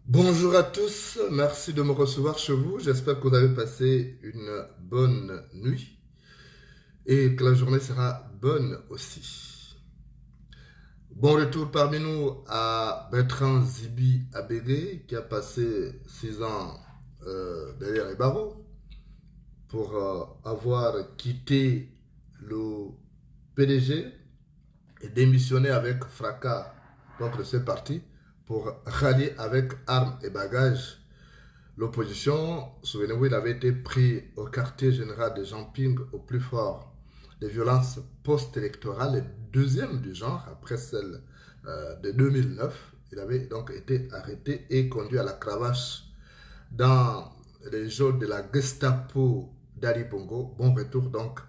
Bonjour à tous, merci de me recevoir chez vous. J'espère que vous avez passé une bonne nuit et que la journée sera bonne aussi. Bon retour parmi nous à Bertrand Zibi Abégué qui a passé 6 ans derrière les barreaux pour avoir quitté le PDG et démissionné avec fracas donc de ce parti pour rallier avec armes et bagages l'opposition. Souvenez-vous, il avait été pris au quartier général de Jean-Ping au plus fort des violences post-électorales, le deuxième du genre après celle de 2009. Il avait donc été arrêté et conduit à la cravache dans les geôles de la Gestapo d'Ali Bongo. Bon retour donc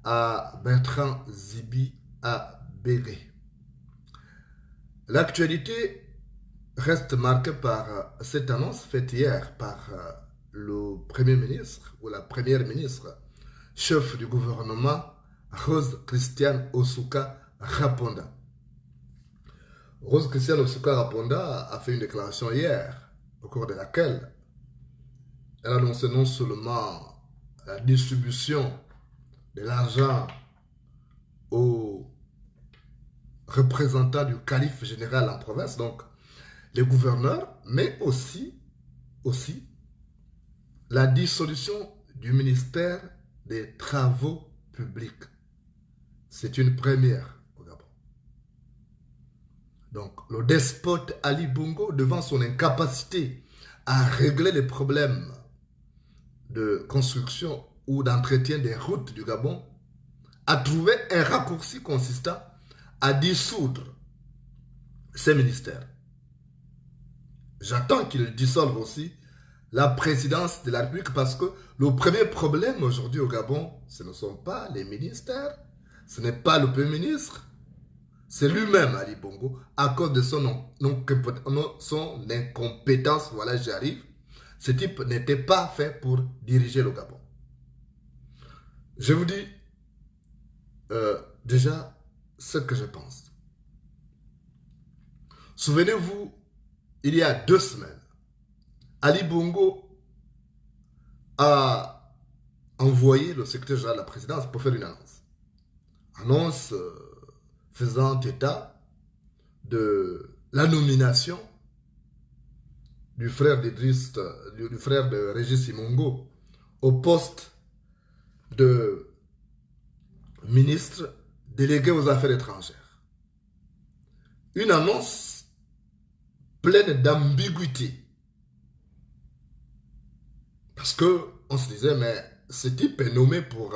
à Bertrand Zibi Abégué. L'actualité reste marquée par cette annonce faite hier par le Premier ministre ou la Première ministre, chef du gouvernement, Rose Christiane Osuka Raponda. Rose Christiane Osuka Raponda a fait une déclaration hier, au cours de laquelle elle annonçait non seulement la distribution de l'argent aux représentants du calife général en province, donc les gouverneurs, mais aussi la dissolution du ministère des Travaux publics. C'est une première au Gabon. Donc, le despote Ali Bongo, devant son incapacité à régler les problèmes de construction ou d'entretien des routes du Gabon, a trouvé un raccourci consistant à dissoudre ces ministères. J'attends qu'il dissolve aussi la présidence de la République parce que le premier problème aujourd'hui au Gabon, ce ne sont pas les ministères, ce n'est pas le Premier ministre, c'est lui-même, Ali Bongo, à cause de son incompétence. Voilà, j'arrive. Ce type n'était pas fait pour diriger le Gabon. Je vous dis, déjà, ce que je pense. Souvenez-vous, il y a 2 semaines, Ali Bongo a envoyé le secrétaire général de la présidence pour faire une annonce. Annonce faisant état de la nomination du frère du frère de Régis Simongo au poste de ministre délégué aux affaires étrangères. Une annonce pleine d'ambiguïté. Parce qu'on se disait, mais ce type est nommé pour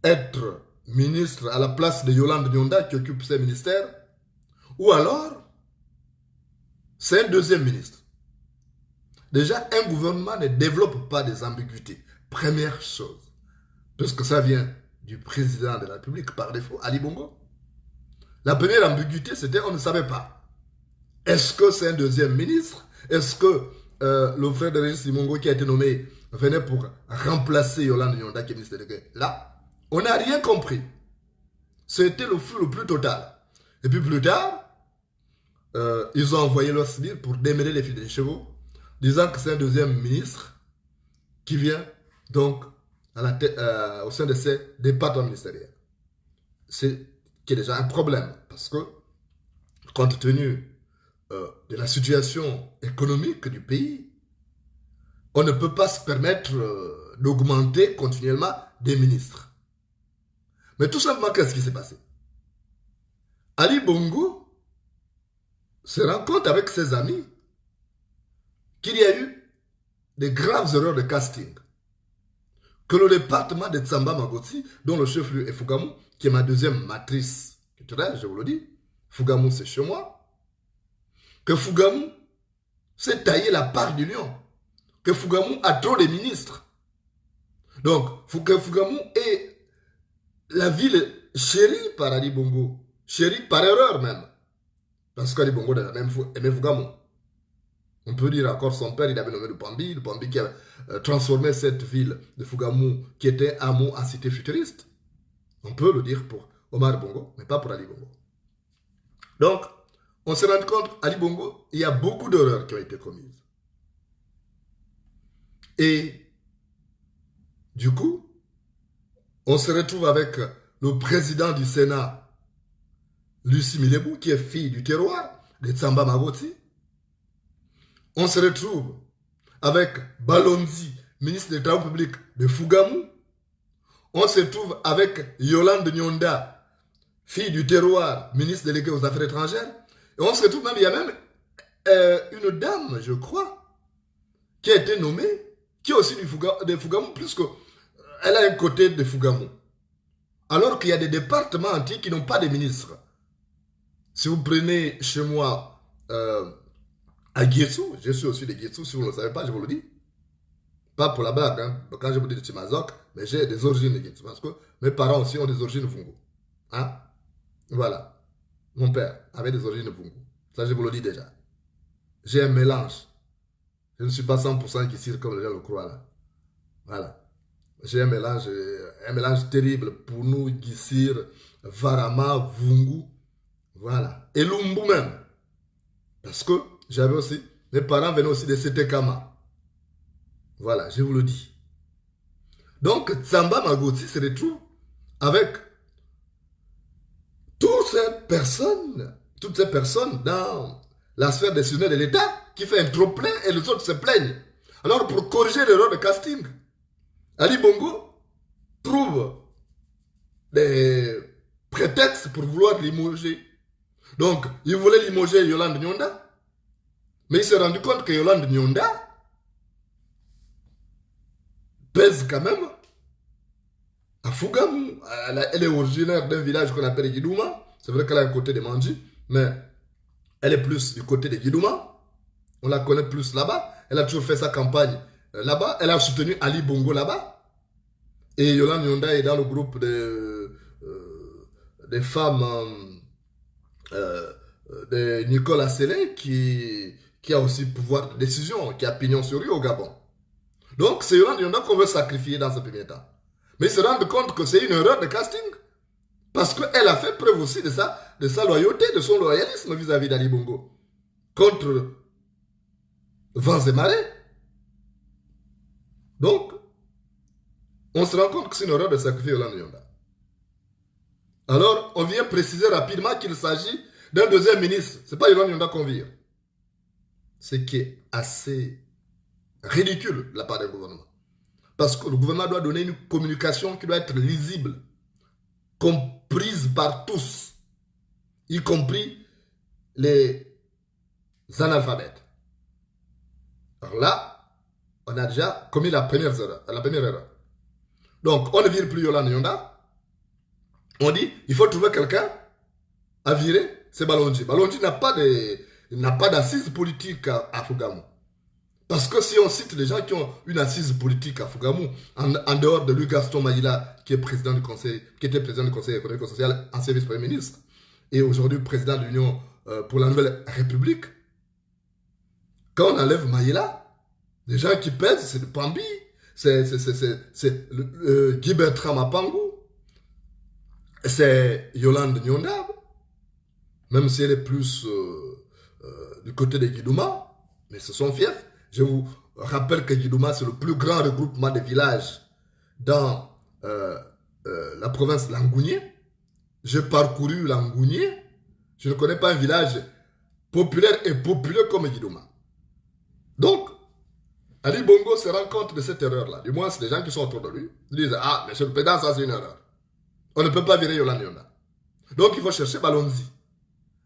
être ministre à la place de Yolande Nyonda qui occupe ces ministères, ou alors c'est un deuxième ministre. Déjà, un gouvernement ne développe pas des ambiguïtés. Première chose, puisque ça vient du président de la République par défaut, Ali Bongo. La première ambiguïté, c'était on ne savait pas. Est-ce que c'est un deuxième ministre? Est-ce que le frère de Régis Simongo qui a été nommé venait pour remplacer Yolande Nyonda qui est ministre délégué? Là, on n'a rien compris. C'était le flou le plus total. Et puis plus tard, ils ont envoyé leur civil pour démêler les fils des chevaux, disant que c'est un deuxième ministre qui vient donc à la tête, au sein de ces départements ministériels. C'est qui est déjà un problème, parce que compte tenu de la situation économique du pays, on ne peut pas se permettre d'augmenter continuellement des ministres. Mais tout simplement, qu'est-ce qui s'est passé? Ali Bongo se rend compte avec ses amis qu'il y a eu des graves erreurs de casting. Que le département de Tsamba Magoti, dont le chef-lieu est Fougamou, qui est ma deuxième matrice culturelle, je vous le dis, Fougamou c'est chez moi, que Fougamou s'est taillé la part du lion, que Fougamou a trop de ministres. Donc, que Fougamou est la ville chérie par Ali Bongo, chérie par erreur même, parce qu'Ali Bongo a même aimé Fougamou. On peut dire encore son père, il avait nommé le Pambi qui a transformé cette ville de Fougamou, qui était un mot en cité futuriste. On peut le dire pour Omar Bongo, mais pas pour Ali Bongo. Donc, on se rend compte, Ali Bongo, il y a beaucoup d'erreurs qui ont été commises. Et du coup, on se retrouve avec le président du Sénat, Lucie Milebou, qui est fille du terroir, de Tsamba Magoti. On se retrouve avec Balonzi, ministre des Travaux publics de Fougamou. On se retrouve avec Yolande Nyonda, fille du terroir, ministre délégué aux Affaires étrangères. Et on se retrouve même, il y a même une dame, je crois, qui a été nommée, qui est aussi de Fougamou, puisqu'elle a un côté de Fougamou. Alors qu'il y a des départements entiers qui n'ont pas de ministres. Si vous prenez chez moi à Guietsou, je suis aussi de Guietsou, si vous ne le savez pas, je vous le dis. Pas pour la blague, hein. Quand je vous dis de Timazok, mais j'ai des origines de Guietsou, parce que mes parents aussi ont des origines de Fungo. Hein? Voilà. Mon père avait des origines de Fungo. Ça, je vous le dis déjà. J'ai un mélange. Je ne suis pas 100% Guissir comme les gens le croient là. Voilà. J'ai un mélange terrible pour nous, Guissir, Varama, Vungu. Voilà. Et Lumbu même. Parce que j'avais aussi, mes parents venaient aussi de Setekama. Voilà, je vous le dis. Donc, Tsamba Magoti se retrouve avec toutes ces personnes dans la sphère décisionnelle de l'État qui fait un trop-plein et les autres se plaignent. Alors, pour corriger l'erreur de casting, Ali Bongo trouve des prétextes pour vouloir limoger. Donc, il voulait limoger Yolande Nyonda, mais il s'est rendu compte que Yolande Nyonda pèse quand même à Fougamou. Elle est originaire d'un village qu'on appelle Guidouma. C'est vrai qu'elle a un côté de Manji, mais elle est plus du côté de Guidouma. On la connaît plus là-bas. Elle a toujours fait sa campagne là-bas. Elle a soutenu Ali Bongo là-bas. Et Yolande Nyonda est dans le groupe des femmes de Nicolas Sélé qui a aussi pouvoir de décision, qui a pignon sur rue au Gabon. Donc, c'est Yolande Nyonda qu'on veut sacrifier dans ce premier temps. Mais ils se rendent compte que c'est une erreur de casting. Parce qu'elle a fait preuve aussi de sa loyauté, de son loyalisme vis-à-vis d'Ali Bongo. Contre vents et marées. Donc, on se rend compte que c'est une erreur de sacrifier Yolande Nyonda. Alors, on vient préciser rapidement qu'il s'agit d'un deuxième ministre. Ce n'est pas Yolande Nyonda qu'on vire. Ce qui est assez ridicule de la part du gouvernement. Parce que le gouvernement doit donner une communication qui doit être lisible, comprise par tous, y compris les analphabètes. Alors là, on a déjà commis la première erreur. Donc, on ne vire plus Yolande Nyonda. On dit, il faut trouver quelqu'un à virer, c'est Balondji. Balondji n'a pas d'assise politique à Fougamou. Parce que si on cite les gens qui ont une assise politique à Fougamou, en dehors de lui Gaston Maïla, qui était président du Conseil économique et social, ancien vice-premier ministre, et aujourd'hui président de l'Union pour la Nouvelle République, quand on enlève Maïla, les gens qui pèsent, c'est le Pambi, c'est Guy Bertrand Mapangou, c'est Yolande Nyonda, même si elle est plus du côté de Guidouma, mais ce sont fiefs. Je vous rappelle que Guidouma, c'est le plus grand regroupement de villages dans la province de Langounié. J'ai parcouru Langounié. Je ne connais pas un village populaire et populeux comme Guidouma. Donc, Ali Bongo se rend compte de cette erreur-là. Du moins, c'est les gens qui sont autour de lui. Ils disent, ah, monsieur le président, ça c'est une erreur. On ne peut pas virer Yolande Nyonda. Donc, il faut chercher Balondzi.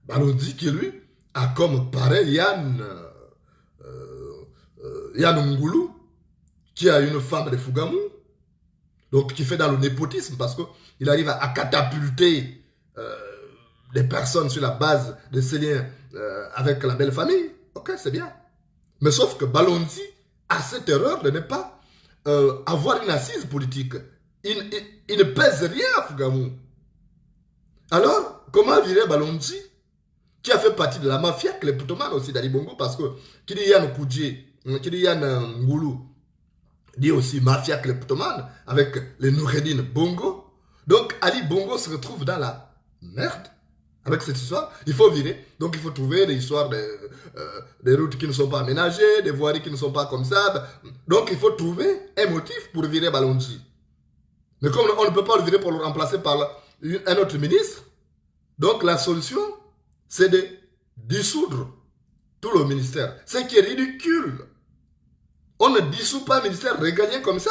Balondzi qui, lui, a comme pareil Yann Ngoulou, qui a une femme de Fougamou, donc qui fait dans le népotisme, parce qu'il arrive à catapulter des personnes sur la base de ses liens avec la belle famille. Ok, c'est bien. Mais sauf que Balondzi a cette erreur de ne pas avoir une assise politique. Il ne pèse rien à Fougamou. Alors, comment virer Balondzi, qui a fait partie de la mafia kleptomane aussi d'Ali Bongo, parce que qui dit Yann Koudji, qui dit Yann Ngoulou, dit aussi mafia kleptomane avec les Noureddin Bongo. Donc Ali Bongo se retrouve dans la merde avec cette histoire. Il faut virer, donc il faut trouver des histoires des routes qui ne sont pas aménagées, des voiries qui ne sont pas comme ça. Donc il faut trouver un motif pour virer Balondji. Mais comme on ne peut pas le virer pour le remplacer par un autre ministre, donc la solution, c'est de dissoudre tout le ministère. Ce qui est ridicule. On ne dissout pas un ministère régalien comme ça.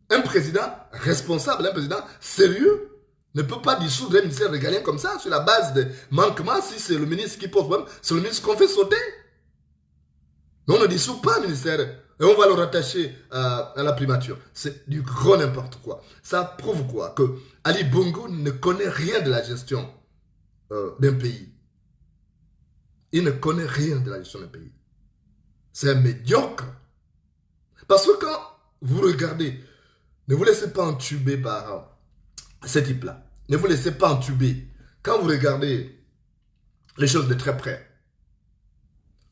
Un président responsable, un président sérieux ne peut pas dissoudre un ministère régalien comme ça sur la base de manquements. Si c'est le ministre qui pose problème, c'est le ministre qu'on fait sauter. Mais on ne dissout pas un ministère et on va le rattacher à la primature. C'est du gros n'importe quoi. Ça prouve quoi? Que Ali Bongo ne connaît rien de la gestion d'un pays. Il ne connaît rien de la gestion d'un pays. C'est un médiocre. Parce que quand vous regardez, ne vous laissez pas entuber par ce type-là. Ne vous laissez pas entuber. Quand vous regardez les choses de très près.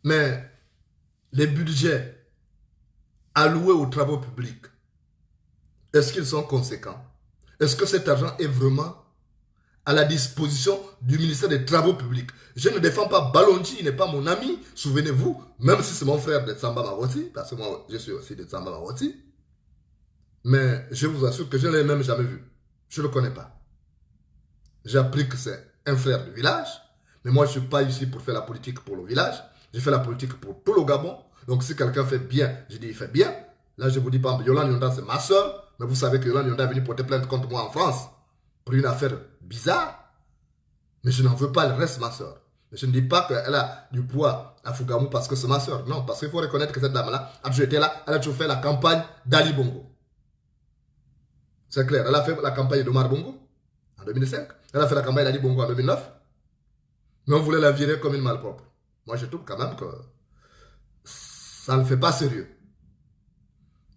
Mais les budgets alloués aux travaux publics, est-ce qu'ils sont conséquents? Est-ce que cet argent est vraiment à la disposition du ministère des Travaux publics? Je ne défends pas Balondji, il n'est pas mon ami, souvenez-vous, même si c'est mon frère de Tsamba Maroti, parce que moi je suis aussi de Tsamba Maroti, mais je vous assure que je ne l'ai même jamais vu. Je ne le connais pas. J'ai appris que c'est un frère du village, mais moi je ne suis pas ici pour faire la politique pour le village, je fais la politique pour tout le Gabon. Donc si quelqu'un fait bien, je dis il fait bien. Là je vous dis pas, Yolande Nyonda c'est ma soeur, mais vous savez que Yolande Nyonda est venue porter plainte contre moi en France pour une affaire bizarre. Mais je n'en veux pas, elle reste ma soeur. Mais je ne dis pas qu'elle a du poids à Fougamou parce que c'est ma soeur. Non, parce qu'il faut reconnaître que cette dame-là a toujours été là, elle a toujours fait la campagne d'Ali Bongo. C'est clair, elle a fait la campagne d'Omar Bongo en 2005. Elle a fait la campagne d'Ali Bongo en 2009. Mais on voulait la virer comme une malpropre. Moi, je trouve quand même que ça ne fait pas sérieux.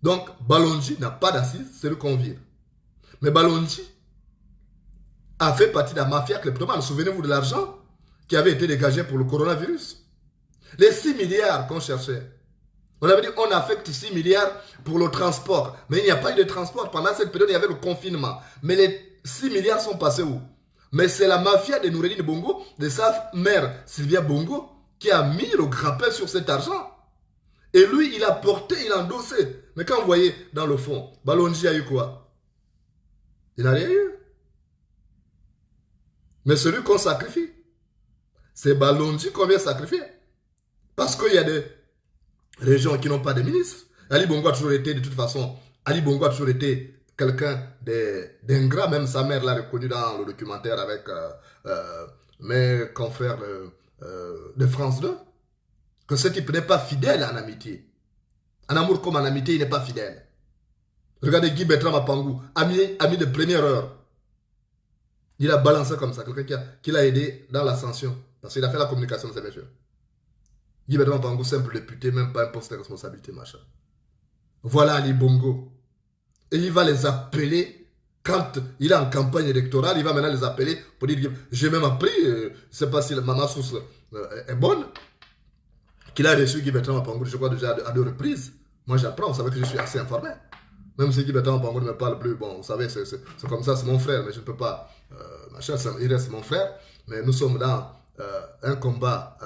Donc, Balondji n'a pas d'assise, c'est le qu'on vire. Mais Balondji a fait partie de la mafia kleptomane. Souvenez-vous de l'argent qui avait été dégagé pour le coronavirus. Les 6 milliards qu'on cherchait. On avait dit on affecte 6 milliards pour le transport. Mais il n'y a pas eu de transport. Pendant cette période, il y avait le confinement. Mais 6 milliards sont passés où? Mais c'est la mafia de Noureddine Bongo, de sa mère Sylvia Bongo, qui a mis le grappin sur cet argent. Et lui, il a porté, il a endossé. Mais quand vous voyez dans le fond, Balonji a eu quoi? Il n'a rien eu. Mais celui qu'on sacrifie, c'est Balonji qu'on vient sacrifier. Parce qu'il y a des régions qui n'ont pas de ministres. Ali Bongo a toujours été, de toute façon, Ali Bongo a toujours été quelqu'un d'ingrat. Même sa mère l'a reconnu dans le documentaire avec mes confrères de France 2. Que ce type n'est pas fidèle en amitié. En amour comme en amitié, il n'est pas fidèle. Regardez Guy Bertrand Mapangou, ami de première heure. Il a balancé comme ça, quelqu'un qui l'a aidé dans l'ascension. Parce qu'il a fait la communication de ces messieurs. Guy Bertrand Mapangou, simple député, même pas un poste de responsabilité, machin. Voilà Ali Bongo. Et il va les appeler, quand il est en campagne électorale, il va maintenant les appeler pour dire, j'ai même appris, je ne sais pas si ma source est bonne, qu'il a reçu Guy Bertrand Mapangou, je crois déjà à 2 reprises. Moi j'apprends, vous savez que je suis assez informé. Même si Guy Bertrand Mapangou ne me parle plus, bon, vous savez, c'est comme ça, c'est mon frère, mais je ne peux pas, machin, il reste mon frère. Mais nous sommes dans un combat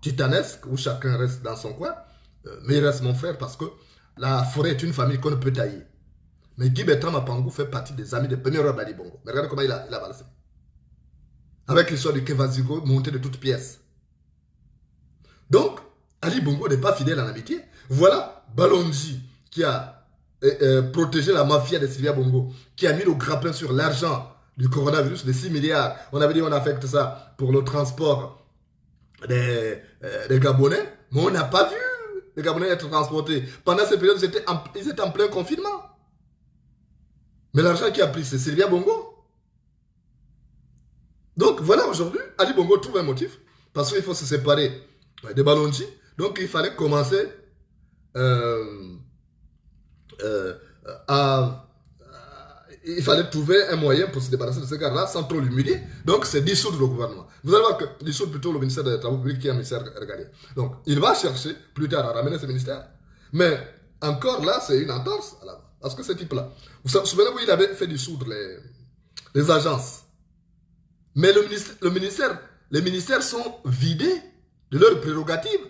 titanesque où chacun reste dans son coin. Mais il reste mon frère parce que la forêt est une famille qu'on ne peut tailler. Mais Guy Bertrand Mapangou fait partie des amis de première heure d'Ali Bongo. Mais regardez comment il a balancé. Avec l'histoire du Kevazigo monté de toutes pièces. Donc, Ali Bongo n'est pas fidèle en amitié. Voilà Balonji qui a protégé la mafia de Sylvia Bongo, qui a mis le grappin sur l'argent du coronavirus de 6 milliards. On avait dit on affecte ça pour le transport des Gabonais, mais on n'a pas vu les Gabonais être transportés. Pendant cette période, ils étaient en plein confinement. Mais l'argent qui a pris, c'est Sylvia Bongo. Donc voilà, aujourd'hui, Ali Bongo trouve un motif, parce qu'il faut se séparer de Balonji. Donc il fallait commencer il fallait trouver un moyen pour se débarrasser de ce gars-là sans trop l'humilier. Donc c'est dissoudre le gouvernement. Vous allez voir que dissoudre plutôt le ministère des Travaux publics qui est un ministère régalien. Donc il va chercher plus tard à ramener ce ministère. Mais encore là, c'est une entorse. Parce que ce type-là, vous vous souvenez-vous, il avait fait dissoudre les agences. Mais les ministères sont vidés de leurs prérogatives.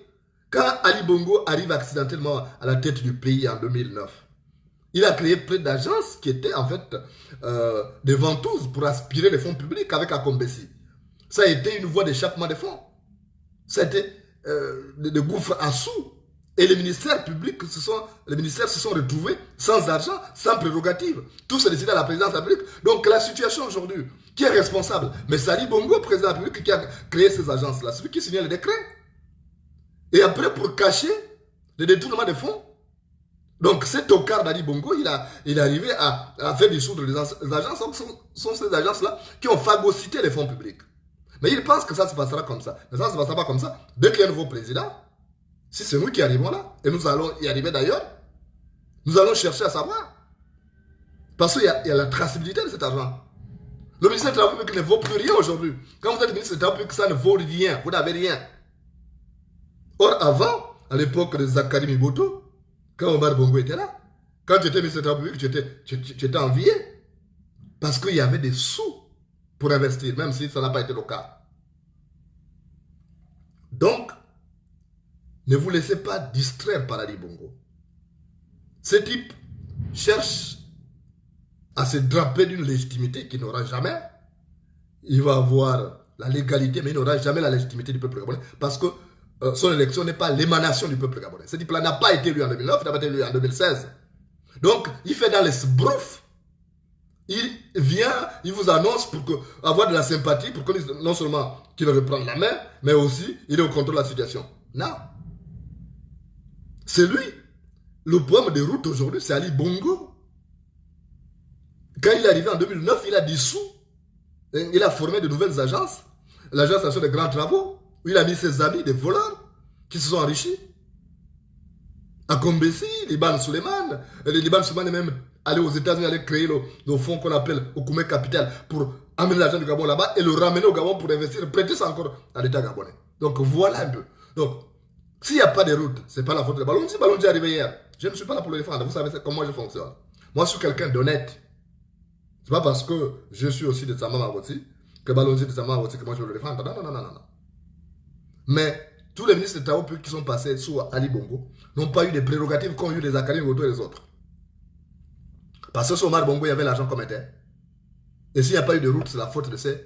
Quand Ali Bongo arrive accidentellement à la tête du pays en 2009, il a créé plein d'agences qui étaient en fait des ventouses pour aspirer les fonds publics avec Akombesi. Ça a été une voie d'échappement des fonds. Ça a été des gouffres à sous. Et les ministères publics, les ministères se sont retrouvés sans argent, sans prérogative. Tout se décide à la présidence de la République. Donc la situation aujourd'hui, qui est responsable? Mais c'est Ali Bongo, président de la République, qui a créé ces agences-là. Celui qui signait les décrets. Et après, pour cacher le détournement des fonds, donc cet tocard d'Ali Bongo, il est arrivé à faire dissoudre les agences. Ce sont ces agences-là qui ont phagocyté les fonds publics. Mais il pense que ça se passera comme ça. Mais ça ne se passera pas comme ça. Dès qu'il y a un nouveau président, si c'est nous qui arrivons là, et nous allons y arriver d'ailleurs, nous allons chercher à savoir. Parce qu'il y a la traçabilité de cet argent. Le ministère de la République ne vaut plus rien aujourd'hui. Quand vous êtes ministre de la République, ça ne vaut rien. Vous n'avez rien. Or, avant, à l'époque de Zakari Miboto, quand Omar Bongo était là, quand tu étais ministre de la République, tu étais envié. Parce qu'il y avait des sous pour investir, même si ça n'a pas été le cas. Donc, ne vous laissez pas distraire par Ali Bongo. Ce type cherche à se draper d'une légitimité qu'il n'aura jamais. Il va avoir la légalité, mais il n'aura jamais la légitimité du peuple gabonais. Parce que son élection n'est pas l'émanation du peuple gabonais. Ce type-là n'a pas été élu en 2009, il n'a pas été élu en 2016. Donc, il fait dans les sbroufs. Il vient, il vous annonce pour avoir de la sympathie, pour que non seulement qu'il reprenne la main, mais aussi il est au contrôle de la situation. Non. C'est lui. Le problème des routes aujourd'hui, c'est Ali Bongo. Quand il est arrivé en 2009, il a dissous. Il a formé de nouvelles agences. L'agence nationale des grands travaux, où il a mis ses amis, des voleurs, qui se sont enrichis. À Kombesi, Liban Suleiman. Liban Suleiman est même allé aux États-Unis, aller créer le fonds qu'on appelle Okume Capital pour amener l'argent du Gabon là-bas et le ramener au Gabon pour investir, prêter ça encore à l'État gabonais. Donc voilà un peu. Donc, s'il n'y a pas de route, ce n'est pas la faute de Balonji. Balonji est arrivé hier. Je ne suis pas là pour le défendre. Vous savez comment je fonctionne. Moi, je suis quelqu'un d'honnête. C'est pas parce que je suis aussi de Tsama Maboti, que Balonzi de Tsama Maboti, que moi je veux le défendre. Non, non, non, non, non. Mais tous les ministres d'État qui sont passés sous Ali Bongo n'ont pas eu des prérogatives qu'ont eu les Akalim Goto et les autres. Parce que sur Omar Bongo, il y avait l'argent comme était. Et s'il n'y a pas eu de route, c'est la faute de ces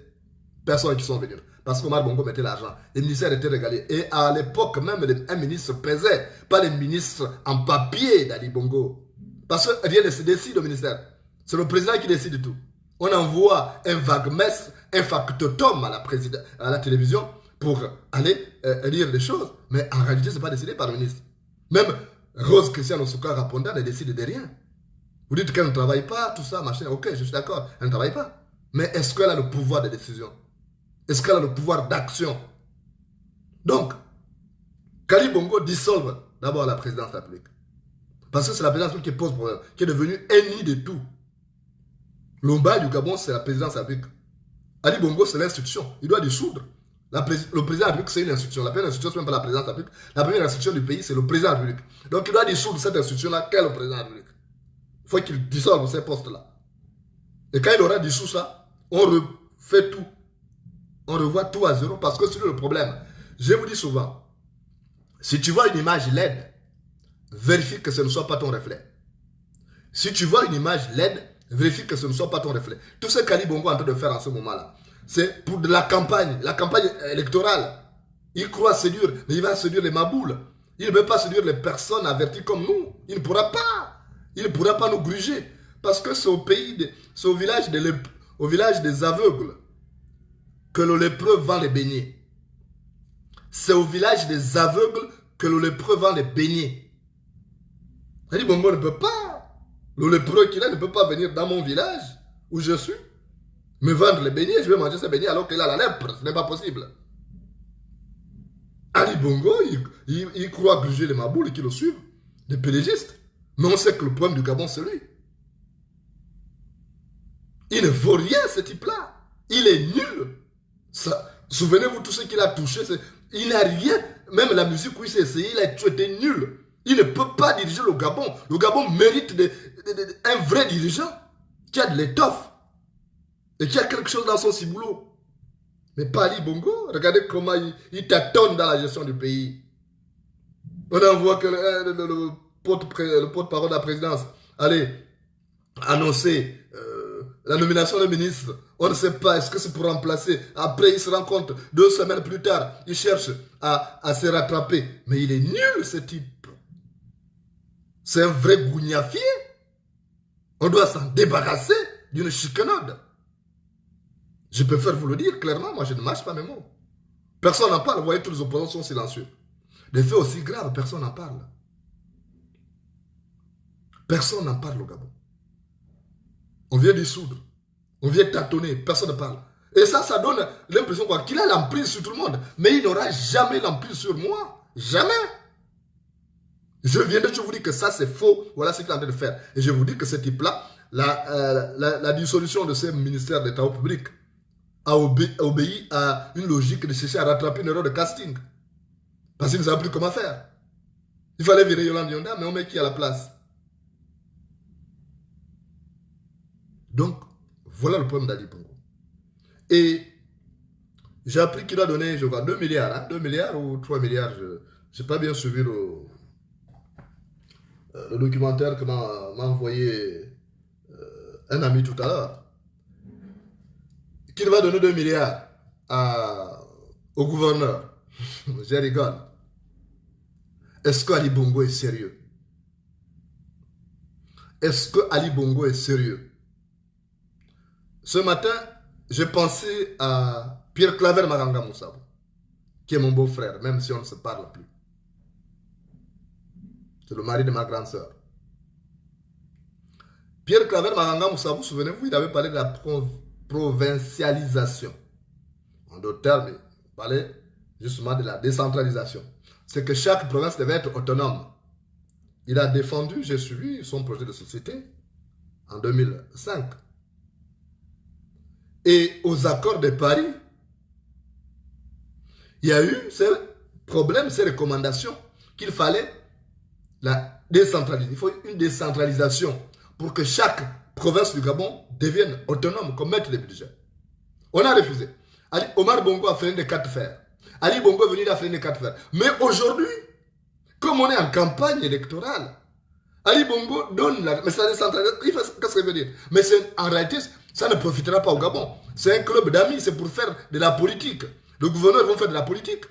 personnes qui sont venues. Parce qu'Omar Bongo mettait l'argent. Les ministères étaient régalés. Et à l'époque, même un ministre pesait, pas les ministres en papier d'Ali Bongo. Parce que rien ne se décide au ministère. C'est le président qui décide tout. On envoie un vague-messe, un factotum à la télévision pour aller lire des choses. Mais en réalité, ce n'est pas décidé par le ministre. Même Rose Christiane Osuka Raponda ne décide de rien. Vous dites qu'elle ne travaille pas, tout ça, machin. Ok, je suis d'accord, elle ne travaille pas. Mais est-ce qu'elle a le pouvoir de décision? Est-ce qu'elle a le pouvoir d'action? Donc, Kali Bongo dissolve d'abord la présidence de la République. Parce que c'est la présidence qui pose problème, qui est devenue ennemie de tout. L'Omba du Gabon, c'est la présidence de la République. Ali Bongo, c'est l'institution. Il doit dissoudre. Le président de la République, c'est une institution. La première institution, ce n'est même pas la présidence de la République. La première institution du pays, c'est le président de la République. Donc, il doit dissoudre cette institution-là, qu'est le président de la République. Il faut qu'il dissolve ces postes-là. Et quand il aura dissous ça, on refait tout. On revoit tout à zéro parce que c'est le problème. Je vous dis souvent, si tu vois une image LED, vérifie que ce ne soit pas ton reflet. Si tu vois une image LED, vérifie que ce ne soit pas ton reflet. Tout ce qu'Ali Bongo est en train de faire en ce moment-là, c'est pour de la campagne électorale. Il croit séduire, mais il va séduire les maboules. Il ne peut pas séduire les personnes averties comme nous. Il ne pourra pas. Il ne pourra pas nous gruger. Parce que c'est c'est au village des aveugles que le lépreux vend les beignets. C'est au village des aveugles que le lépreux vend les beignets. Ali Bongo ne peut pas. Le lépreux qu'il a ne peut pas venir dans mon village où je suis, me vendre les beignets. Je vais manger ces beignets alors qu'il a la lèpre. Ce n'est pas possible. Ali Bongo, il croit gruger les maboules qui le suivent, les pélégistes. Mais on sait que le problème du Gabon, c'est lui. Il ne vaut rien, ce type-là. Il est nul. Souvenez-vous, tout ce qu'il a touché, il n'a rien. Même la musique où il s'est essayé, il a été nul. Il ne peut pas diriger le Gabon. Le Gabon mérite un vrai dirigeant qui a de l'étoffe et qui a quelque chose dans son ciboulot. Mais pas Ali Bongo. Regardez comment il tâtonne dans la gestion du pays. On envoie que le porte-parole de la présidence allez annoncer la nomination de ministre. On ne sait pas, est-ce que c'est pour remplacer? Après, il se rend compte, 2 semaines plus tard, il cherche à se rattraper. Mais il est nul, ce type. C'est un vrai gougnafier. On doit s'en débarrasser d'une chicanade. Je préfère vous le dire clairement, moi je ne mâche pas mes mots. Personne n'en parle, vous voyez, tous les opposants sont silencieux. Des faits aussi graves, personne n'en parle. Personne n'en parle au Gabon. On vient dissoudre. On vient tâtonner. Personne ne parle. Et ça donne l'impression qu'il a l'emprise sur tout le monde. Mais il n'aura jamais l'emprise sur moi. Jamais. Je viens de vous dire que ça c'est faux. Voilà ce qu'il est en train de faire. Et je vous dis que ce type-là, la dissolution de ces ministères d'État public a obéi à une logique de chercher à rattraper une erreur de casting. Parce qu'il ne savait plus comment faire. Il fallait virer Yolande Yonda, mais on met qui à la place? Donc, voilà le problème d'Ali Bongo. Et j'ai appris qu'il a donné, je crois, 2 milliards. Hein, 2 milliards ou 3 milliards. Je n'ai pas bien suivi le documentaire que m'a envoyé un ami tout à l'heure. Qu'il va donner 2 milliards au gouverneur. Je rigole. Est-ce que Ali Bongo est sérieux? Est-ce que Ali Bongo est sérieux? Ce matin, j'ai pensé à Pierre Claver Maganga Moussabou, qui est mon beau-frère, même si on ne se parle plus. C'est le mari de ma grande sœur. Pierre Claver Maganga Moussabou, souvenez-vous, il avait parlé de la provincialisation. En d'autres termes, il parlait justement de la décentralisation. C'est que chaque province devait être autonome. Il a défendu, j'ai suivi son projet de société en 2005. Et aux accords de Paris, il y a eu ces problèmes, ces recommandations qu'il fallait la décentraliser. Il faut une décentralisation pour que chaque provinces du Gabon deviennent autonomes comme maître des budgets. On a refusé. Omar Bongo a fait des 4 fers. Ali Bongo est venu, il a fait des 4 fers. Mais aujourd'hui, comme on est en campagne électorale, Ali Bongo donne la... Mais ça décentralise. Qu'est-ce que ça veut dire? Mais en réalité, ça ne profitera pas au Gabon. C'est un club d'amis, c'est pour faire de la politique. Le gouverneur va faire de la politique.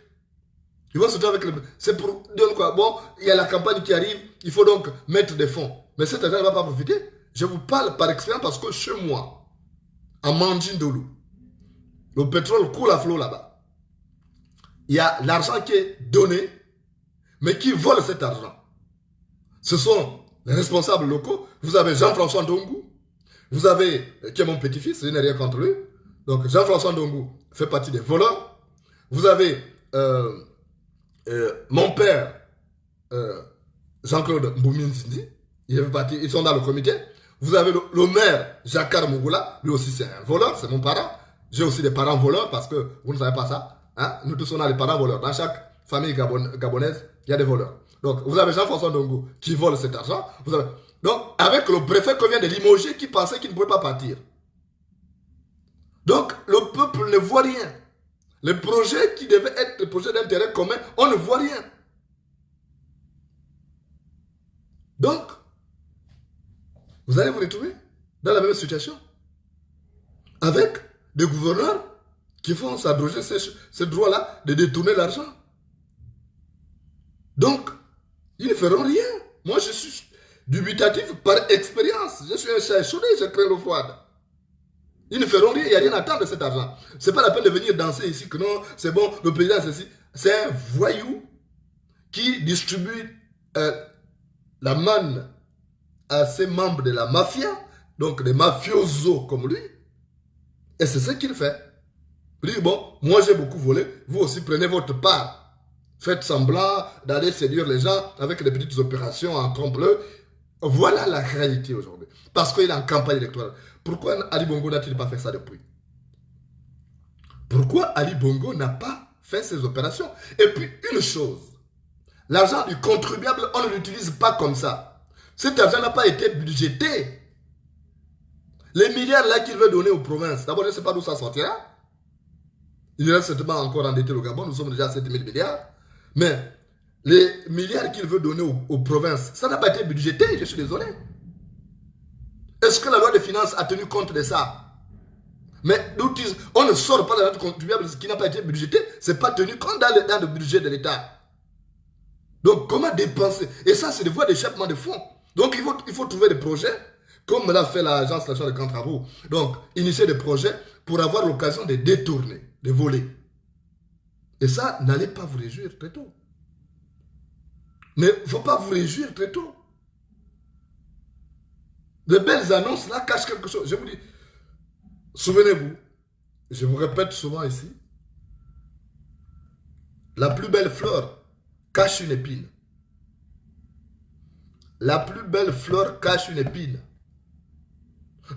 Ils vont se trouver avec le... C'est pour dire quoi? Bon, il y a la campagne qui arrive, il faut donc mettre des fonds. Mais cet argent ne va pas profiter. Je vous parle par expérience parce que chez moi, à Mandjindolu, le pétrole coule à flot là-bas. Il y a l'argent qui est donné, mais qui vole cet argent. Ce sont les responsables locaux. Vous avez Jean-François Ndongo, vous avez, qui est mon petit-fils, je n'ai rien contre lui. Donc Jean-François Ndongo fait partie des voleurs. Vous avez mon père, Jean-Claude Mbouminzindi, ils sont dans le comité. Vous avez le maire, Jacques Mougoula, lui aussi c'est un voleur, c'est mon parent. J'ai aussi des parents voleurs parce que vous ne savez pas ça. Hein? Nous tous on a des parents voleurs. Dans chaque famille gabonaise, il y a des voleurs. Donc vous avez Jean-François Ndongo qui vole cet argent. Vous avez... Donc avec le préfet qu'on vient de limoger qui pensait qu'il ne pouvait pas partir. Donc le peuple ne voit rien. Les projets qui devaient être des projets d'intérêt commun, on ne voit rien. Donc, vous allez vous retrouver dans la même situation. Avec des gouverneurs qui font s'adroger ce droit-là de détourner l'argent. Donc, ils ne feront rien. Moi, je suis dubitatif par expérience. Je suis un chat échaudé, je crains l'eau froide. Ils ne feront rien, il n'y a rien à attendre de cet argent. Ce n'est pas la peine de venir danser ici, que non, c'est bon, le président c'est ici. C'est un voyou qui distribue la manne à ses membres de la mafia, donc des mafiosos comme lui. Et c'est ce qu'il fait. Il dit, bon, moi j'ai beaucoup volé, vous aussi prenez votre part. Faites semblant d'aller séduire les gens avec des petites opérations en trompe-l'œil. Voilà la réalité aujourd'hui. Parce qu'il est en campagne électorale. Pourquoi Ali Bongo n'a-t-il pas fait ça depuis? Pourquoi Ali Bongo n'a pas fait ces opérations? Et puis, une chose. L'argent du contribuable, on ne l'utilise pas comme ça. Cet argent n'a pas été budgété. Les milliards là qu'il veut donner aux provinces, d'abord, je ne sais pas d'où ça sortira. Il reste certainement encore endetté au Gabon, nous sommes déjà à 7 000 milliards. Mais les milliards qu'il veut donner aux provinces, ça n'a pas été budgété, je suis désolé. Est-ce que la loi des finances a tenu compte de ça? Mais on ne sort pas de la note contribuable qui n'a pas été budgété, ce n'est pas tenu compte dans le budget de l'État. Donc comment dépenser? Et ça, c'est des voies d'échappement de fonds. Donc il faut trouver des projets, comme l'a fait l'Agence nationale de grands travaux. Donc, initier des projets pour avoir l'occasion de détourner, de voler. Et ça, n'allez pas vous réjouir très tôt. Mais il ne faut pas vous réjouir très tôt. De belles annonces là cachent quelque chose. Je vous dis, souvenez-vous, je vous répète souvent ici, la plus belle fleur cache une épine. La plus belle fleur cache une épine.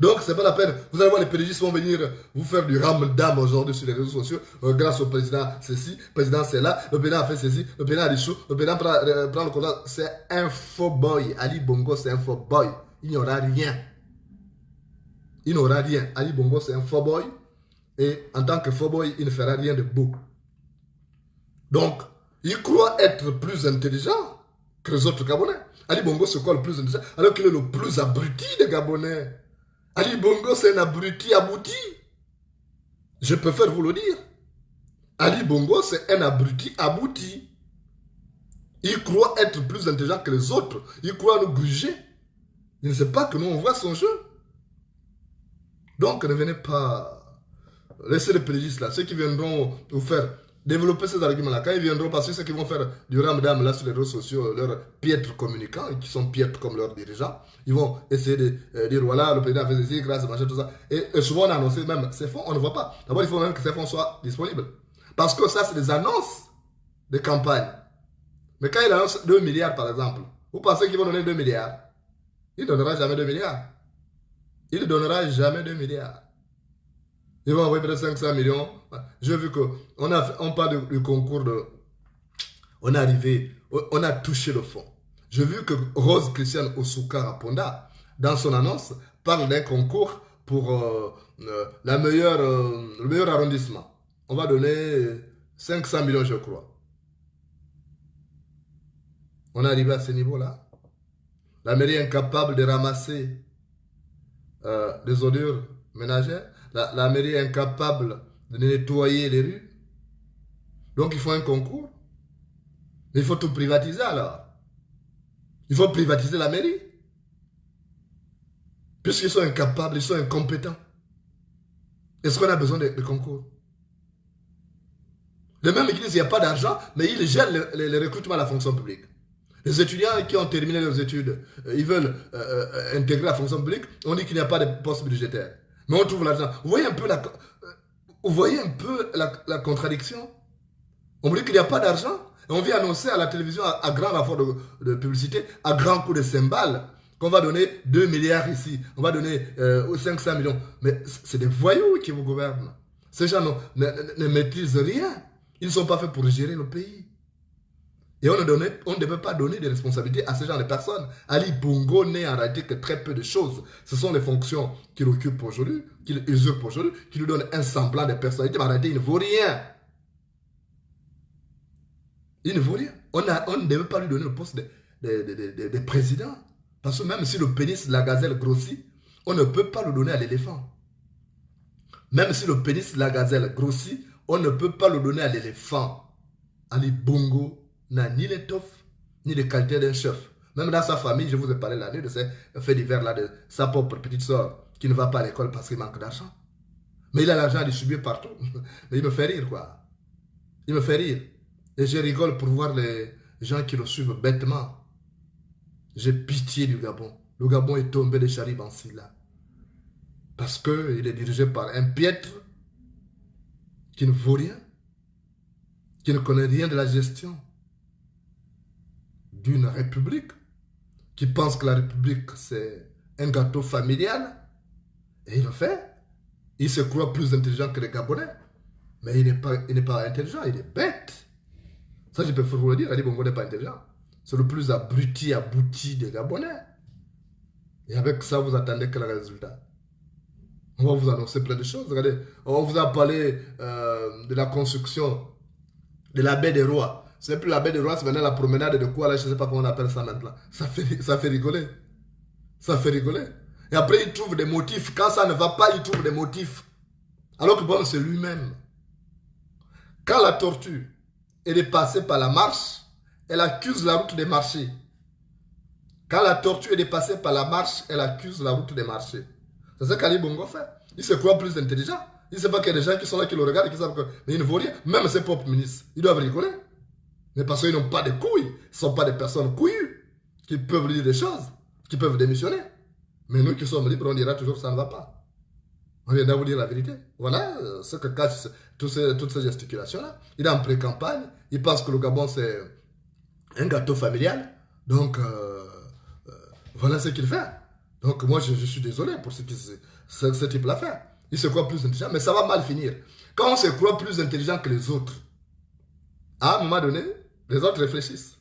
Donc, c'est pas la peine. Vous allez voir, les pédégistes vont venir vous faire du ramdam aujourd'hui sur les réseaux sociaux. Grâce au président, ceci, le président, c'est là, le président a fait ceci, le président a dit chou, le président prend le contrat. C'est un faux boy. Ali Bongo, c'est un faux boy. Il n'y aura rien. Il n'aura rien. Ali Bongo, c'est un faux boy. Et en tant que faux boy, il ne fera rien de beau. Donc, il croit être plus intelligent que les autres Gabonais. Ali Bongo, c'est quoi le plus intelligent? Alors qu'il est le plus abruti des Gabonais. Ali Bongo, c'est un abruti abouti. Je préfère vous le dire. Ali Bongo, c'est un abruti abouti. Il croit être plus intelligent que les autres. Il croit nous gruger. Il ne sait pas que nous, on voit son jeu. Donc, ne venez pas laisser les pédégistes là, ceux qui viendront vous faire développer ces arguments-là. Quand ils viendront, parce que ceux qui vont faire du ramdam là sur les réseaux sociaux, leurs piètres communicants, et qui sont piètres comme leurs dirigeants, ils vont essayer de dire voilà, le président a fait ceci, grâce à machin, tout ça. Et souvent, on a annoncé même ces fonds, on ne voit pas. D'abord, il faut même que ces fonds soient disponibles. Parce que ça, c'est des annonces de campagne. Mais quand il annonce 2 milliards, par exemple, vous pensez qu'ils vont donner 2 milliards? Il ne donnera jamais 2 milliards. Il ne donnera jamais 2 milliards. Ils vont envoyer peut-être 500 millions. J'ai vu qu'on parle du concours de... On est arrivé, on a touché le fond. J'ai vu que Rose Christiane Osuka Raponda, dans son annonce, parle d'un concours pour le meilleur arrondissement. On va donner 500 millions, je crois. On est arrivé à ce niveau-là. La mairie est incapable de ramasser des ordures ménagères. La mairie est incapable de nettoyer les rues. Donc il faut un concours. Mais il faut tout privatiser alors. Il faut privatiser la mairie. Puisqu'ils sont incapables, ils sont incompétents. Est-ce qu'on a besoin de concours? Les mêmes qui disent qu'il n'y a pas d'argent, mais ils gèrent le recrutement à la fonction publique. Les étudiants qui ont terminé leurs études, ils veulent intégrer la fonction publique, on dit qu'il n'y a pas de poste budgétaire. Mais on trouve l'argent. Vous voyez un peu la contradiction? On dit qu'il n'y a pas d'argent, et on vient annoncer à la télévision à grand renfort de publicité, à grand coup de cymbales, qu'on va donner 2 milliards ici, on va donner 500 millions. Mais c'est des voyous qui vous gouvernent. Ces gens ne maîtrisent rien. Ils ne sont pas faits pour gérer le pays. Et on ne peut pas donner de responsabilités à ce genre de personnes. Ali Bongo n'est en réalité que très peu de choses. Ce sont les fonctions qu'il occupe aujourd'hui, qu'il usurpe aujourd'hui, qui lui donnent un semblant de personnalité, mais en réalité, il ne vaut rien. Il ne vaut rien. On ne devait pas lui donner le poste de président. Parce que même si le pénis de la gazelle grossit, on ne peut pas le donner à l'éléphant. Même si le pénis de la gazelle grossit, on ne peut pas le donner à l'éléphant. Ali Bongo n'a ni l'étoffe, ni les qualités d'un chef. Même dans sa famille, je vous ai parlé la nuit de ces faits divers-là, de sa propre petite soeur qui ne va pas à l'école parce qu'il manque d'argent. Mais il a l'argent à distribuer partout. Mais il me fait rire, quoi. Il me fait rire. Et je rigole pour voir les gens qui le suivent bêtement. J'ai pitié du Gabon. Le Gabon est tombé de Charib en Silla. Parce qu'il est dirigé par un piètre qui ne vaut rien, qui ne connaît rien de la gestion d'une république, qui pense que la république c'est un gâteau familial. Et il le fait. Il se croit plus intelligent que les Gabonais. Mais il n'est pas intelligent, il est bête. Ça, je peux vous le dire, Ali Bongo n'est pas intelligent. C'est le plus abruti des Gabonais. Et avec ça, vous attendez quel résultat? On va vous annoncer plein de choses. Regardez, on vous a parlé de la construction de la baie des Rois. Ce n'est plus la baie des Rois, c'est maintenant la promenade de quoi, là, je ne sais pas comment on appelle ça maintenant. Ça fait rigoler. Ça fait rigoler. Et après, ils trouvent des motifs. Quand ça ne va pas, ils trouvent des motifs. Alors que bon, c'est lui-même. Quand la tortue est dépassée par la marche, elle accuse la route des marchés. Quand la tortue est dépassée par la marche, elle accuse la route des marchés. C'est ce qu'Ali Bongo fait. Il se croit plus intelligent. Il ne sait pas qu'il y a des gens qui sont là, qui le regardent et qui savent que... Mais il ne vaut rien. Même ses propres ministres, ils doivent rigoler. Mais parce qu'ils n'ont pas de couilles. Ils ne sont pas des personnes couillues qui peuvent dire des choses, qui peuvent démissionner. Mais nous qui sommes libres, on dira toujours que ça ne va pas. On viendra vous dire la vérité. Voilà ce que cache toutes ces gesticulations-là. Il est en pré-campagne. Il pense que le Gabon, c'est un gâteau familial. Donc, voilà ce qu'il fait. Donc, moi, je suis désolé pour ce type-là fait. Il se croit plus intelligent, mais ça va mal finir. Quand on se croit plus intelligent que les autres, à un moment donné, les autres réfléchissent.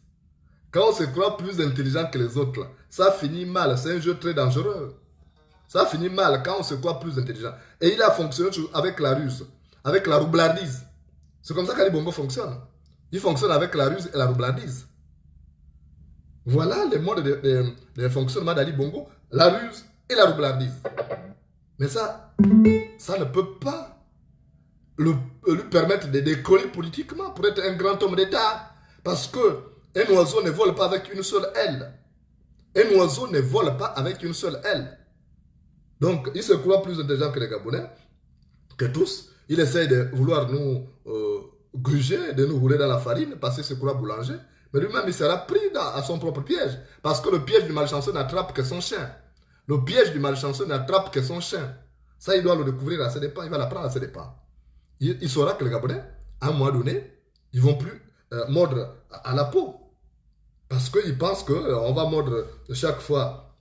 Quand on se croit plus intelligent que les autres, ça finit mal. C'est un jeu très dangereux. Ça finit mal quand on se croit plus intelligent. Et il a fonctionné avec la ruse, avec la roublardise. C'est comme ça qu'Ali Bongo fonctionne. Il fonctionne avec la ruse et la roublardise. Voilà les modes de fonctionnement d'Ali Bongo, la ruse et la roublardise. Mais ça ne peut pas lui permettre de décoller politiquement pour être un grand homme d'État. Parce qu'un oiseau ne vole pas avec une seule aile. Un oiseau ne vole pas avec une seule aile. Donc, il se croit plus intelligent que les Gabonais, que tous. Il essaie de vouloir nous gruger, de nous rouler dans la farine, parce qu'il se croit boulanger. Mais lui-même, il sera pris à son propre piège. Parce que le piège du malchanceux n'attrape que son chien. Le piège du malchanceux n'attrape que son chien. Ça, il doit le découvrir à ses dépens. Il va l'apprendre à ses dépens. Il saura que les Gabonais, à un moment donné, ils ne vont plus mordre à la peau. Parce qu'ils pensent qu'on va mordre chaque fois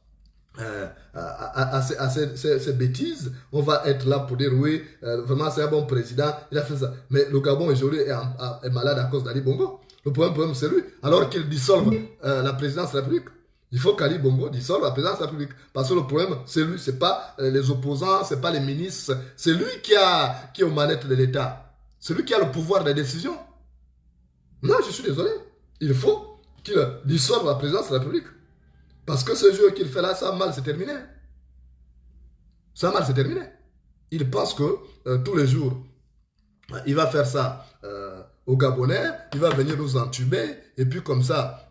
à ces bêtises. On va être là pour dire oui, vraiment c'est un bon président. Il a fait ça. Mais le Gabon aujourd'hui est malade à cause d'Ali Bongo. Le problème c'est lui. Alors qu'il dissolve la présidence de la République, Il faut qu'Ali Bongo dissolve la présidence de la République. Parce que le problème, c'est lui, c'est pas les opposants, c'est pas les ministres, c'est lui qui est aux manettes de l'État. C'est lui qui a le pouvoir de décision. Non, je suis désolé. Il faut qu'il dissolve la présidence de la République. Parce que ce jeu qu'il fait là, ça a mal, c'est terminé. Ça a mal, c'est terminé. Il pense que tous les jours, il va faire ça aux Gabonais, il va venir nous entuber, et puis comme ça,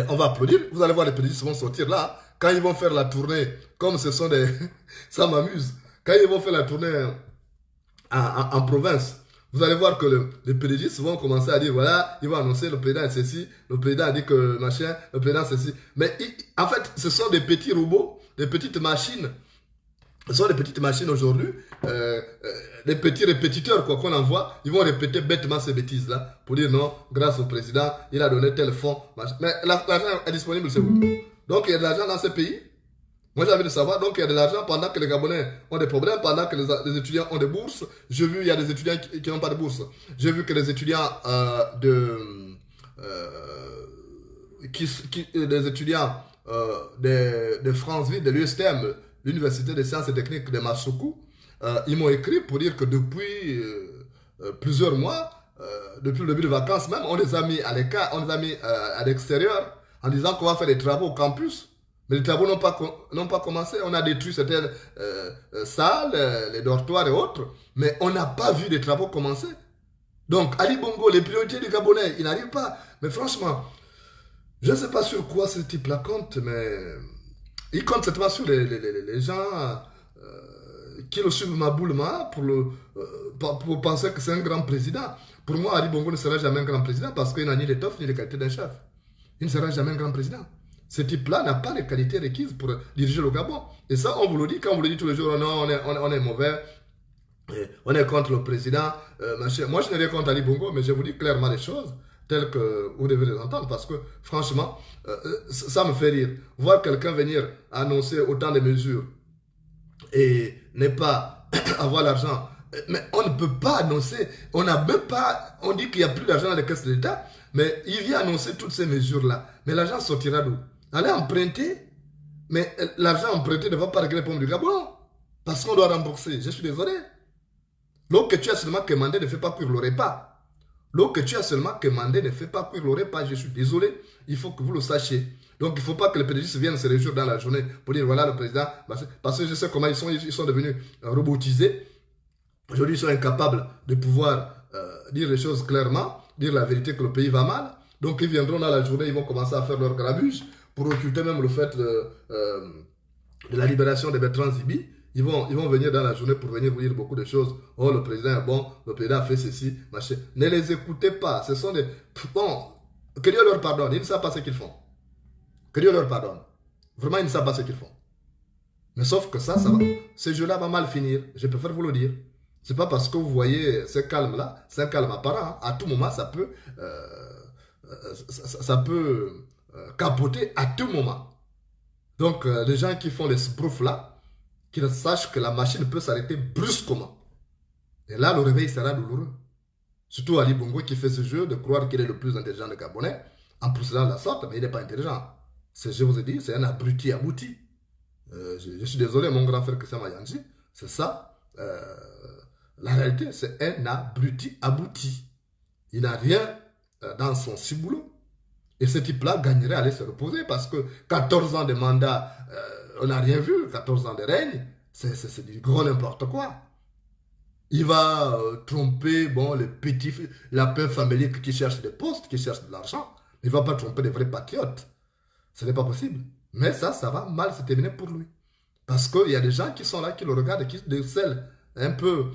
on va applaudir. Vous allez voir les pédistes vont sortir là. Quand ils vont faire la tournée, comme ce sont des... ça m'amuse. Quand ils vont faire la tournée en province, vous allez voir que les pédistes vont commencer à dire, voilà, ils vont annoncer le président est ceci, le président a dit que machin, le président c'est ceci. Mais en fait, ce sont des petits robots, des petites machines. Ce sont des petites machines aujourd'hui, des petits répétiteurs quoi qu'on envoie, ils vont répéter bêtement ces bêtises-là pour dire non, grâce au président, il a donné tel fonds. Mais l'argent est disponible, c'est où? Donc il y a de l'argent dans ces pays. Moi j'ai envie de savoir, donc il y a de l'argent pendant que les Gabonais ont des problèmes, pendant que les étudiants ont des bourses. J'ai vu, il y a des étudiants qui n'ont pas de bourse. J'ai vu que les étudiants des étudiants de Franceville, de l'USTM, l'Université des sciences et techniques de Masuku, ils m'ont écrit pour dire que depuis plusieurs mois, depuis le début des vacances même, on les a mis à l'écart, on les a mis à l'extérieur en disant qu'on va faire des travaux au campus. Mais les travaux n'ont pas commencé. On a détruit certaines salles, les dortoirs et autres, mais on n'a pas vu les travaux commencer. Donc, Ali Bongo, les priorités du Gabonais, il n'arrive pas. Mais franchement, je ne sais pas sur quoi ce type-là compte, mais il compte certainement sur les gens qui le suivent maboulement pour penser que c'est un grand président. Pour moi, Ali Bongo ne sera jamais un grand président parce qu'il n'a ni l'étoffe ni les qualités d'un chef. Il ne sera jamais un grand président. Ce type-là n'a pas les qualités requises pour diriger le Gabon. Et ça, on vous le dit, quand on vous le dit tous les jours, non, on est mauvais, on est contre le président. Moi, je n'ai rien contre Ali Bongo, mais je vous dis clairement les choses telles que vous devez les entendre, parce que franchement, ça me fait rire. Voir quelqu'un venir annoncer autant de mesures et ne pas avoir l'argent. Mais on ne peut pas annoncer, on n'a même pas, on dit qu'il n'y a plus d'argent dans les caisses de l'État, mais il vient annoncer toutes ces mesures-là. Mais l'argent sortira d'où? Allez emprunter, mais l'argent emprunté ne va pas régler le problème du Gabon, parce qu'on doit rembourser. Je suis désolé. L'eau que tu as seulement commandé ne fait pas cuire le repas. L'eau que tu as seulement commandé ne fait pas cuire le repas. Je suis désolé, il faut que vous le sachiez. Donc il ne faut pas que les pédistes viennent se réjouir dans la journée pour dire voilà le président, parce que je sais comment ils sont devenus robotisés. Aujourd'hui, ils sont incapables de pouvoir dire les choses clairement, dire la vérité que le pays va mal. Donc ils viendront dans la journée, ils vont commencer à faire leur grabuge pour occulter même le fait de la libération de Bertrand Zibi. Ils vont venir dans la journée pour venir vous dire beaucoup de choses. Oh, le président est bon, le président a fait ceci, machin. Ne les écoutez pas. Ce sont des... Bon, que Dieu leur pardonne. Ils ne savent pas ce qu'ils font. Que Dieu leur pardonne. Vraiment, ils ne savent pas ce qu'ils font. Mais sauf que ça va. Ce jeu-là va mal finir. Je préfère vous le dire. C'est pas parce que vous voyez ce calme-là, c'est un calme apparent. À tout moment, ça peut capoter à tout moment. Donc, les gens qui font les sbroufs-là, qu'ils sachent que la machine peut s'arrêter brusquement. Et là, le réveil sera douloureux. Surtout Ali Bongo qui fait ce jeu de croire qu'il est le plus intelligent des Gabonais en procédant de la sorte, mais il n'est pas intelligent. Je vous ai dit, c'est un abruti abouti. Je suis désolé, mon grand frère Christian Mayanji, c'est ça. La réalité, c'est un abruti abouti. Il n'a rien dans son ciboulot. Et ce type-là gagnerait à aller se reposer parce que 14 ans de mandat, on n'a rien vu, 14 ans de règne, c'est du gros n'importe quoi. Il va tromper les petits lapins familiers qui cherchent des postes, qui cherchent de l'argent. Il ne va pas tromper des vrais patriotes. Ce n'est pas possible. Mais ça va mal se terminer pour lui. Parce qu'il y a des gens qui sont là, qui le regardent, et qui décèlent un peu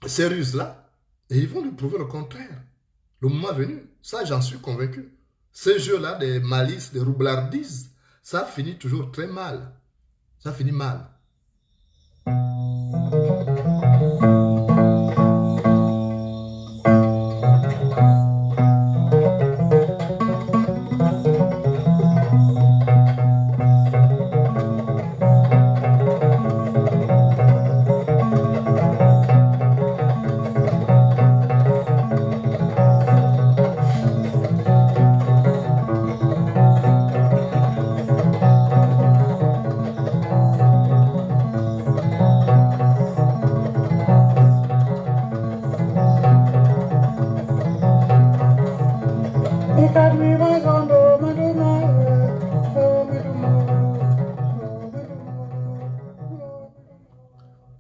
ces ruses-là. Et ils vont lui prouver le contraire. Le moment venu, ça j'en suis convaincu. Ces jeux-là, des malices, des roublardises, ça finit toujours très mal. Ça finit mal.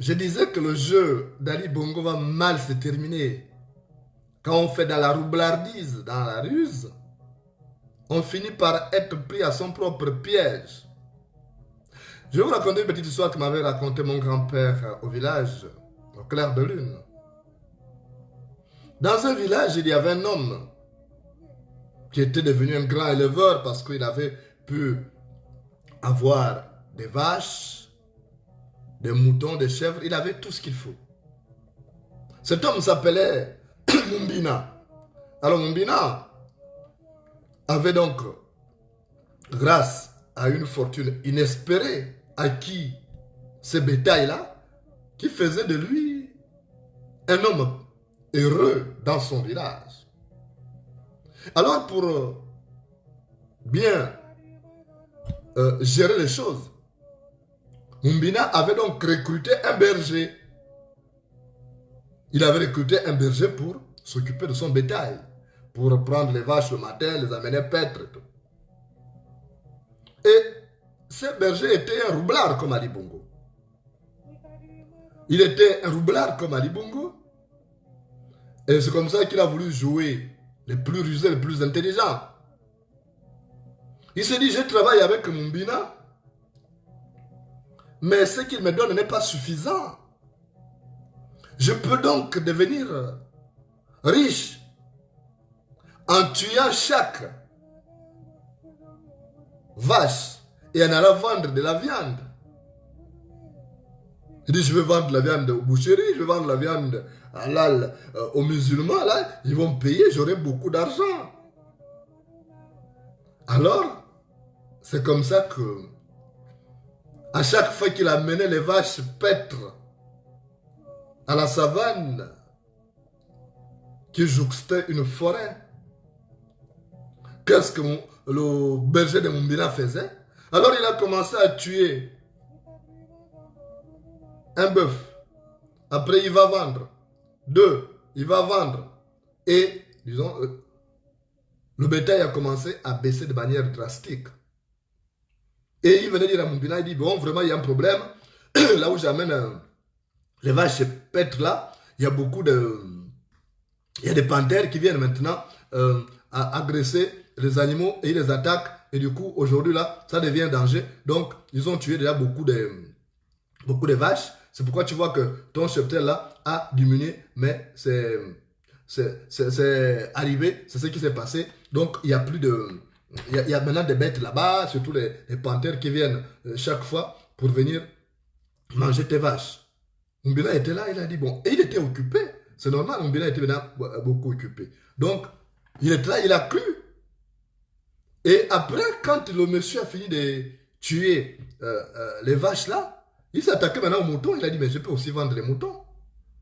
je disais que le jeu d'Ali Bongo va mal se terminer. Quand on fait dans la roublardise, dans la ruse, on finit par être pris à son propre piège. Je vais vous raconter une petite histoire que m'avait raconté mon grand-père au village, au clair de lune. Dans un village, il y avait un homme qui était devenu un grand éleveur parce qu'il avait pu avoir des vaches, des moutons, des chèvres. Il avait tout ce qu'il faut. Cet homme s'appelait Mumbina. Alors Mumbina avait donc, grâce à une fortune inespérée, acquis ce bétail-là, qui faisait de lui un homme heureux dans son village. Alors pour bien gérer les choses, Mumbina avait donc recruté un berger. Il avait recruté un berger pour s'occuper de son bétail, pour prendre les vaches le matin, les amener paître et tout. Et ce berger était un roublard comme Ali Bongo. Il était un roublard comme Ali Bongo. Et c'est comme ça qu'il a voulu jouer les plus rusés, les plus intelligents. Il s'est dit, je travaille avec Mumbina, mais ce qu'il me donne n'est pas suffisant. Je peux donc devenir riche en tuant chaque vache et en allant vendre de la viande. Il dit, je vais vendre la viande aux boucheries, je vais vendre la viande halal aux musulmans, là, ils vont payer, j'aurai beaucoup d'argent. Alors, c'est comme ça que, à chaque fois qu'il amenait les vaches paître à la savane, qui jouxtait une forêt, qu'est-ce que le berger de Mumbina faisait? Alors il a commencé à tuer un bœuf. Après, il va vendre. 2, il va vendre. Et, disons, le bétail a commencé à baisser de manière drastique. Et il venait dire à Mumbina, il dit, bon, vraiment, il y a un problème. Là où j'amène les vaches paître là, il y a beaucoup de... Il y a des panthères qui viennent maintenant à agresser les animaux et ils les attaquent. Et du coup, aujourd'hui là, ça devient un danger. Donc, ils ont tué déjà beaucoup de vaches. C'est pourquoi tu vois que ton cheptel là a diminué, mais c'est arrivé, c'est ce qui s'est passé. Donc, il y a plus de... Il y a maintenant des bêtes là-bas, surtout les panthères qui viennent chaque fois pour venir manger tes vaches. Mumbina était là, il a dit bon, et il était occupé. C'est normal, Mumbina était maintenant beaucoup occupé. Donc, il était là, il a cru. Et après, quand le monsieur a fini de tuer les vaches là, il s'est attaqué maintenant aux moutons. Il a dit, mais je peux aussi vendre les moutons.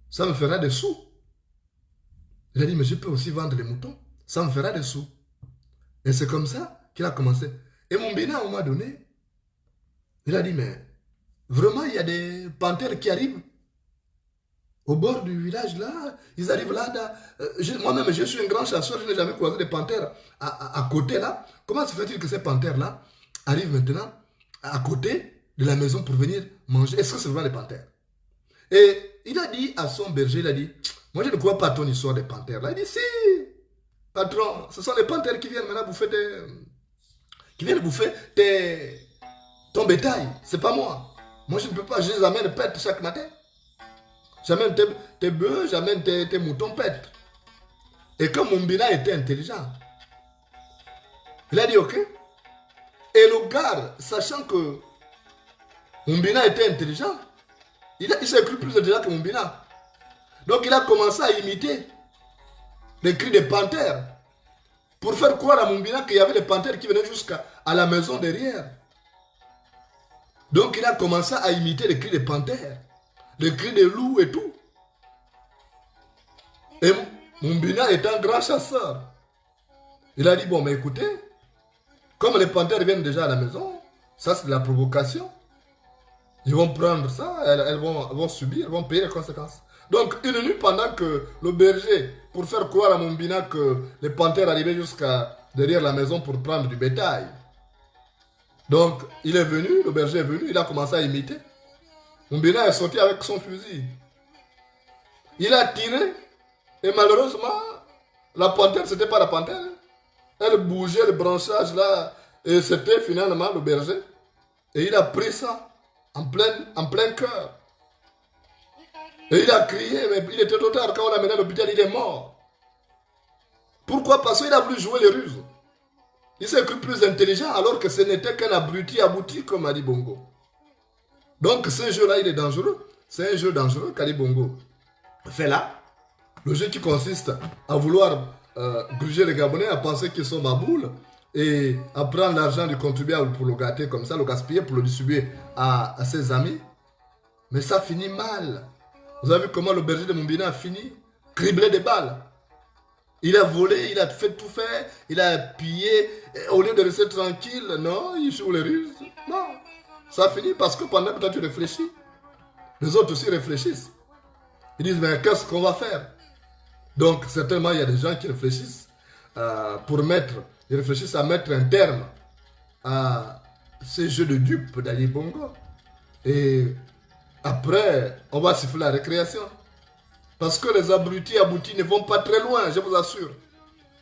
Ça me fera des sous. Il a dit, mais je peux aussi vendre les moutons. Ça me fera des sous. Et c'est comme ça qu'il a commencé. Et Mumbina, à un moment donné, il a dit, mais vraiment, il y a des panthères qui arrivent au bord du village là. Ils arrivent là. Moi-même, je suis un grand chasseur. Je n'ai jamais croisé des panthères à côté là. Comment se fait-il que ces panthères là arrivent maintenant à côté de la maison pour venir manger? Est-ce que c'est vraiment des panthères? Et il a dit à son berger, il a dit, moi je ne crois pas à ton histoire des panthères là. Il dit, si, patron, ce sont les panthères qui viennent maintenant bouffer ton bétail. C'est pas moi. Moi je ne peux pas, je les amène paître chaque matin. J'amène tes bœufs, j'amène tes moutons paître. Et comme Mumbina était intelligent, il a dit ok. Et le gars, sachant que Mumbina était intelligent, il s'est cru plus intelligent que Mumbina. Donc il a commencé à imiter les cris des panthères pour faire croire à Mumbina qu'il y avait des panthères qui venaient jusqu'à la maison derrière. Donc il a commencé à imiter les cris des panthères, les cris des loups et tout. Et Mumbina est un grand chasseur. Il a dit, bon, mais écoutez, comme les panthères viennent déjà à la maison, ça c'est de la provocation. Ils vont prendre ça, elles vont subir, elles vont payer les conséquences. Donc, une nuit, pendant que le berger, pour faire croire à Mumbina que les panthères arrivaient jusqu'à derrière la maison pour prendre du bétail. Donc, il est venu, le berger est venu, il a commencé à imiter. Moumbina est sorti avec son fusil. Il a tiré et malheureusement, la panthère, c'était pas la panthère. Elle bougeait le branchage là et c'était finalement le berger. Et il a pris ça en plein cœur. Et il a crié, mais il était trop tard quand on l'a mené à l'hôpital, il est mort. Pourquoi? Parce qu'il a voulu jouer les ruses. Il s'est cru plus intelligent alors que ce n'était qu'un abruti abouti comme Ali Bongo. Donc ce jeu-là, il est dangereux. C'est un jeu dangereux qu'Ali Bongo fait là. Le jeu qui consiste à vouloir gruger les Gabonais, à penser qu'ils sont baboules et à prendre l'argent du contribuable pour le gâter comme ça, le gaspiller pour le distribuer à ses amis. Mais ça finit mal. Vous avez vu comment le berger de Moumbina a fini? Criblé de balles. Il a volé, il a fait tout faire, il a pillé. Et au lieu de rester tranquille, non, il joue les ruses. Non. Ça finit parce que pendant que toi tu réfléchis, les autres aussi réfléchissent. Ils disent, mais qu'est-ce qu'on va faire? Donc, certainement, il y a des gens qui réfléchissent ils réfléchissent à mettre un terme à ces jeux de dupes d'Ali Bongo. Et après, on va siffler la récréation. Parce que les abrutis aboutis ne vont pas très loin, je vous assure.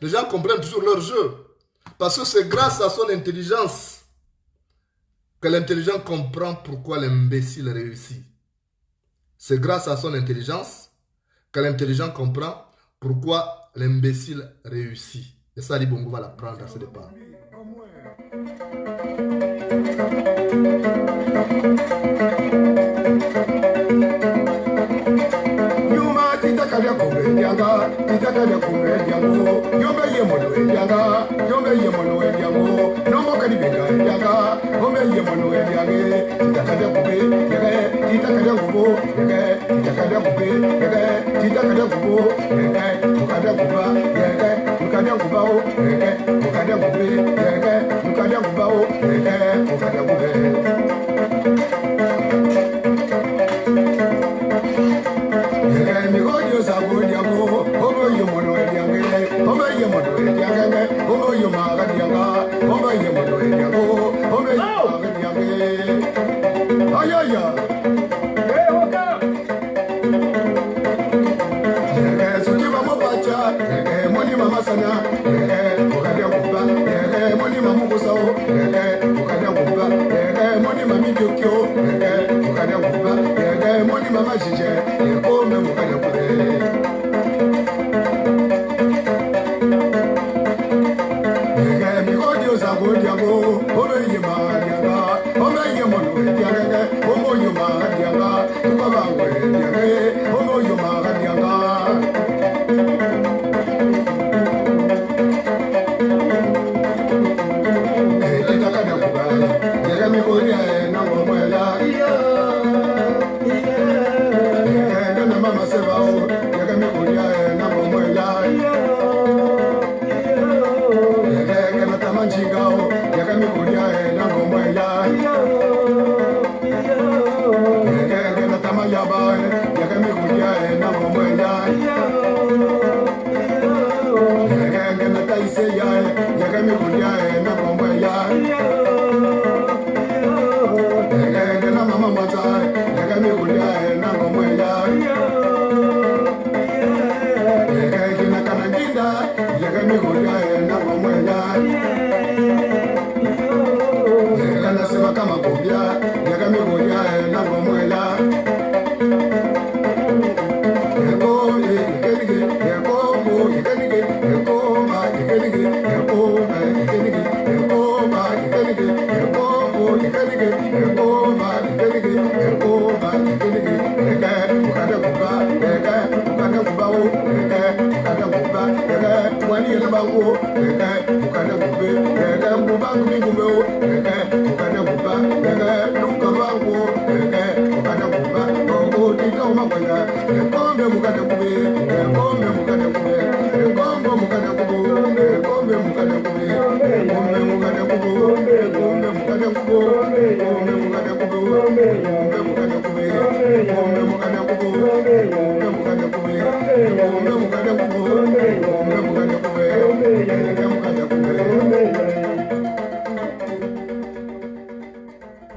Les gens comprennent toujours leur jeu. Parce que c'est grâce à son intelligence que l'intelligent comprend pourquoi l'imbécile réussit. C'est grâce à son intelligence que l'intelligent comprend pourquoi l'imbécile réussit. Et ça, Ali Bongo va l'apprendre à ce départ. Itakalia kumedianga, itakalia kumediango, yombe yemono edianga, yombe yemono ediango, nomo kanibega edianga, yombe yemono ediange, itakalia kumbe, yege, itakalia kumbo, yege, itakalia kumbe, yege, itakalia kumbo, yege.